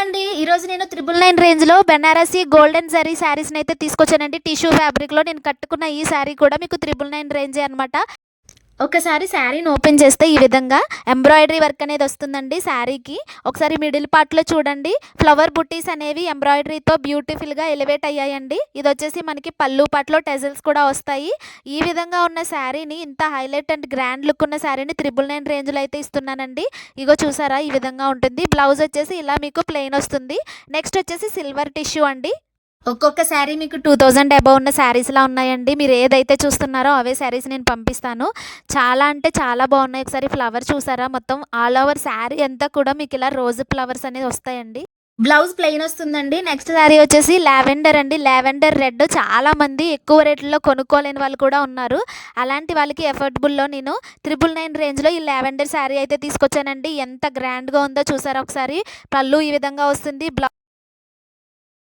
అండి. ఈరోజు నేను 999 రేంజ్‌లో బెనారసి గోల్డెన్ జరీ శారీస్‌నైతే తీసుకొచ్చానండి. టిష్యూ ఫ్యాబ్రిక్‌లో నేను కట్టుకున్న ఈ శారీ కూడా మీకు 999 రేంజే అనమాట. ఒకసారి శారీని ఓపెన్ చేస్తే ఈ విధంగా ఎంబ్రాయిడరీ వర్క్ అనేది వస్తుందండి శారీకి. ఒకసారి మిడిల్ పార్ట్‌లో చూడండి. ఫ్లవర్ బుట్టీస్ అనేవి ఎంబ్రాయిడరీతో బ్యూటిఫుల్‌గా ఎలివేట్ అయ్యాయండి. ఇదొచ్చేసి మనకి పళ్ళు పార్ట్‌లో టెజల్స్ కూడా వస్తాయి. ఈ విధంగా ఉన్న శారీని ఇంత హైలైట్ అండ్ గ్రాండ్ లుక్ ఉన్న శారీని 999 రేంజ్‌లో అయితే ఇస్తున్నానండి. ఇగో చూసారా ఈ విధంగా ఉంటుంది. బ్లౌజ్ వచ్చేసి ఇలా మీకు ప్లెయిన్ వస్తుంది. నెక్స్ట్ వచ్చేసి సిల్వర్ టిష్యూ అండి. ఒక్కొక్క శారీ మీకు 2000 అబోవ్ ఉన్న శారీస్‌లా ఉన్నాయండి. మీరు ఏదైతే చూస్తున్నారో అవే శారీస్ నేను పంపిస్తాను. చాలా అంటే చాలా బాగున్నాయి. ఒకసారి ఫ్లవర్ చూసారా? మొత్తం ఆల్ ఓవర్ శారీ అంతా కూడా మీకు ఇలా రోజ్ ఫ్లవర్స్ అనేది వస్తాయండి. బ్లౌజ్ ప్లెయిన్ వస్తుందండి. నెక్స్ట్ శారీ వచ్చేసి లావెండర్ అండి. లావెండర్ రెడ్ చాలామంది ఎక్కువ రేట్లలో కొనుక్కోలేని వాళ్ళు కూడా ఉన్నారు. అలాంటి వాళ్ళకి ఎఫోర్డబుల్‌లో నేను 999 రేంజ్‌లో ఈ లావెండర్ శారీ అయితే తీసుకొచ్చానండి. ఎంత గ్రాండ్‌గా ఉందో చూసారా ఒకసారి? పళ్ళు ఈ విధంగా వస్తుంది.